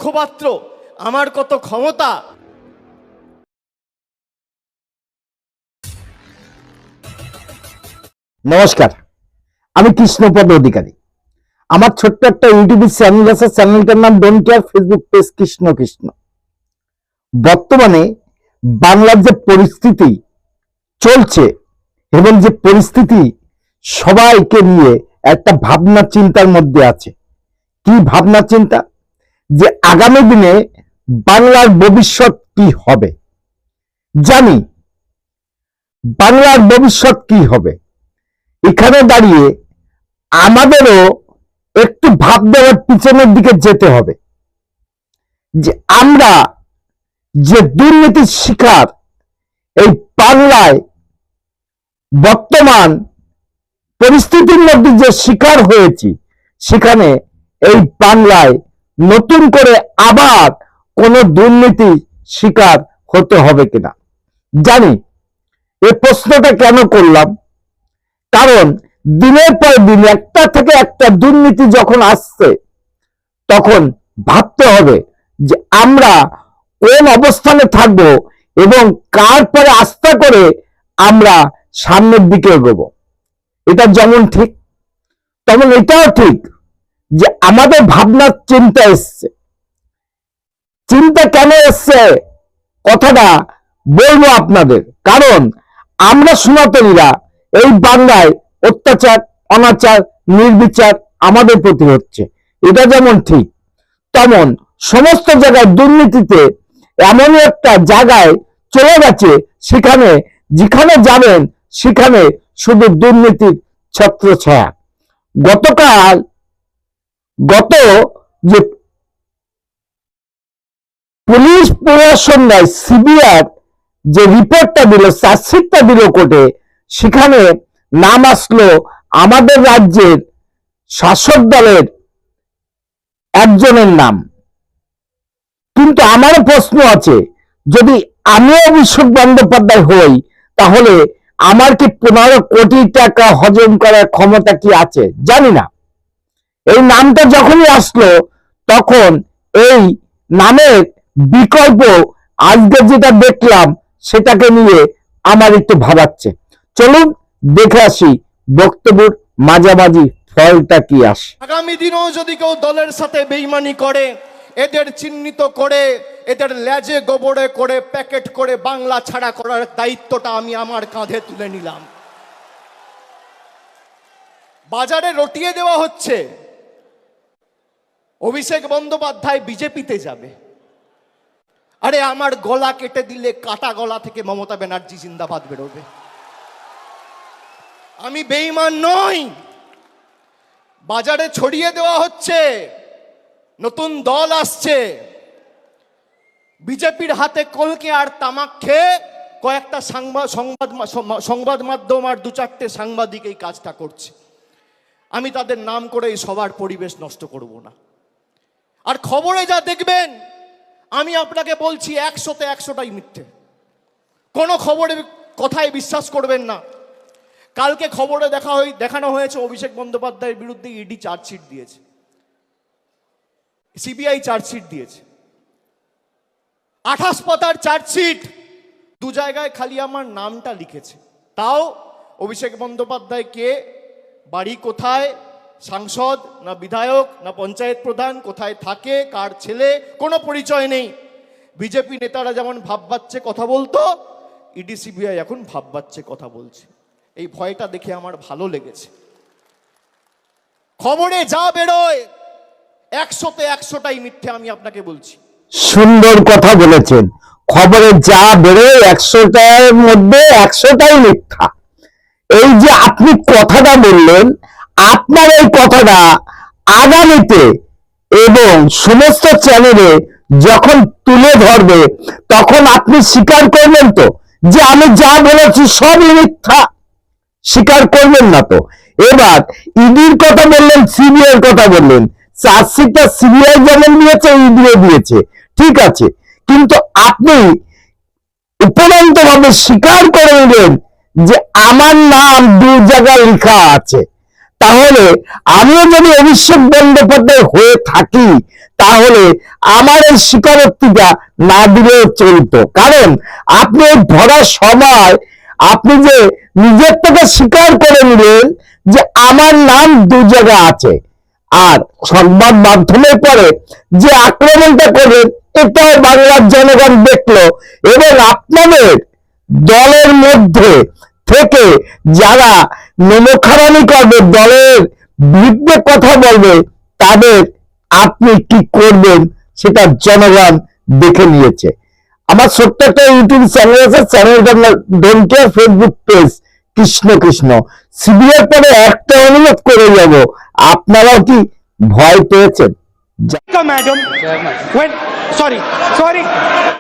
মুখপাত্র, আমার কত ক্ষমতা। নমস্কার, আমি কৃষ্ণপদ অধিকারী। আমার ছোট্ট একটা ইউটিউব চ্যানেল আছে, চ্যানেলটার নাম don't care, Facebook page Krishna Krishna. বর্তমানে বাংলার যে পরিস্থিতি চলছে এবং যে পরিস্থিতি সবাইকে নিয়ে একটা ভাবনা চিন্তার মধ্যে আছে। কি ভাবনা চিন্তা? যে আগামী দিনে বাংলার ভবিষ্যৎ কি হবে। জানি বাংলার ভবিষ্যৎ কি হবে, এখানে দাঁড়িয়ে আমাদেরও একটু ভাব দেওয়ার পিছনের দিকে যেতে হবে যে আমরা যে দুর্নীতির শিকার এই বাংলায় বর্তমান পরিস্থিতির মধ্যে যে শিকার হয়েছি, সেখানে এই বাংলায় নতুন করে আবার কোনো দুর্নীতি শিকার হতে হবে কিনা। জানি এই প্রশ্নটা কেন করলাম, কারণ দিনের পর দিন একটা থেকে একটা দুর্নীতি যখন আসছে, তখন ভাবতে হবে যে আমরা কোন অবস্থানে থাকব এবং কার পরে আস্থা করে আমরা সামনের দিকে এগোবো। এটা যেমন ঠিক, তেমন এটাও ঠিক যে আমাদের ভাবনার চিন্তা এসছে। চিন্তা কেন এসছে কথাটা বলবো আপনাদের, কারণ আমরা সনাতনীরা এই বাংলায় অত্যাচার, অনাচার, নির্বিচার আমাদের প্রতি হচ্ছে। এটা যেমন ঠিক, তেমন সমস্ত জায়গায় দুর্নীতিতে এমনই একটা জায়গায় চলে গেছে, সেখানে যেখানে যাবেন সেখানে শুধু দুর্নীতির ছত্রছায়া। গত যে পুলিশ প্রশাসনরাই সিবিআই যে রিপোর্টটা দিল, চার্জশিটটা দিল কোর্টে, সেখানে নাম আসলো আমাদের রাজ্যের শাসক দলের একজনের নাম। কিন্তু আমারও প্রশ্ন আছে, যদি আমি অভিষেক বন্দ্যোপাধ্যায় হই, তাহলে আমার কি 15 কোটি টাকা হজম করার ক্ষমতা কি আছে? জানি না। এই নামটা যখনই আসলো, তখন এই নামের বিকল্প আজকে যেটা দেখলাম, সেটাকে নিয়ে আমার একটু ভাবাচ্ছে। চলুন দেখে আসি বক্তব্যের মাঝামাঝি ফলটা কি আসে। আগামী দিনেও যদি কেউ দলের সাথে বেইমানি করে, এদের চিহ্নিত করে, এদের লেজে গোবরে করে প্যাকেট করে বাংলা ছাড়া করার দায়িত্বটা আমি আমার কাঁধে তুলে নিলাম। বাজারে রটিয়ে দেওয়া হচ্ছে অভিষেক বন্দ্যোপাধ্যায় বিজেপিতে যাবে। আরে আমার গলা কেটে দিলে কাটা গলা থেকে মমতা ব্যানার্জি জিন্দাবাদ বেরোবে। আমি বেঈমান নই। বাজারে ছড়িয়ে দেওয়া হচ্ছে নতুন দল আসছে, বিজেপির হাতে কলকে আর তামাক খেয়ে কয়েকটা সংবাদ মাধ্যম আর 2-4টে সাংবাদিক এই কাজটা করছে। আমি তাদের নাম করে এই সবার পরিবেশ নষ্ট করব না। আর খবরে যা দেখবেন, আমি আপনাকে বলছি 100তে 100টাই মিথ্যে। কোনো খবরের কথায় বিশ্বাস করবেন না। কালকে খবরে দেখানো হয়েছে অভিষেক বন্দ্যোপাধ্যায়ের বিরুদ্ধে ইডি চার্জশিট দিয়েছে, সিবিআই চার্জশিট দিয়েছে। 28 পাতার চার্জশিট, 2 জায়গায় খালি আমার নামটা লিখেছে। তাও অভিষেক বন্দ্যোপাধ্যায় কে, বাড়ি কোথায়, সাংসদ না বিধায়ক না পঞ্চায়েত প্রধান, কোথায় থাকে, কার ছেলে, কোনো পরিচয় নেই। বিজেপি নেতারা যেমন ভাববাচ্ছে কথা বলতো, ইডি সিবিআই এখন ভাববাচ্ছে কথা বলছে। এই ভয়টা দেখে আমার ভালো লেগেছে। খবরে যা বেরোয় 100তে 100টাই মিথ্যে, আমি আপনাকে বলছি। সুন্দর কথা বলেছেন। খবরে যা বেরোয় 100টার মধ্যে 100টাই মিথ্যা। এই যে আপনি কথাটা বললেন, আপনার এই কথাটা আগামীতে এবং সমস্ত চ্যানেলে যখন তুলে ধরবে, তখন আপনি স্বীকার করবেন তো যে আমি যা বলেছি সবই মিথ্যা? স্বীকার করবেন না তো? এবার ইডির কথা বললেন, সিবিআই কথা বললেন, চার্জশিটটা সিবিআই যেমন দিয়েছে, ইডিও দিয়েছে, ঠিক আছে, কিন্তু আপনি উপরন্ত ভাবে স্বীকার করে নিলেন যে আমার নাম 2 জায়গায় লেখা আছে। তাহলে আমিও যদি অভিষেক বন্দ্যোপাধ্যায় হয়ে থাকি, তাহলে আমার এই স্বীকারোক্তিটা না দিলেও চলতো। কারণ আপনি এই ভরার সময় আপনি যে নিজের থেকে স্বীকার করে নিলেন যে আমার নাম দু জায়গা আছে, আর সংবাদ মাধ্যমের পরে যে আক্রমণটা করলেন এটাও বাংলার জনগণ দেখলো, এবং আপনাদের দলের মধ্যে থেকে যারা নেমখারানি করবে, দলের বিরুদ্ধে কথা বলবে, তাদের আপনি কি করবেন সেটা জনগণ দেখে নিয়েছে। আমার ছোট্ট একটা ইউটিউব চ্যানেল আছে, চ্যানেলটার নাম don't care, Facebook page Krishna Krishna. CBR পরে একটা অনুরোধ করে যাব, আপনারাও কি ভয় পেয়েছেন? Madam, when sorry.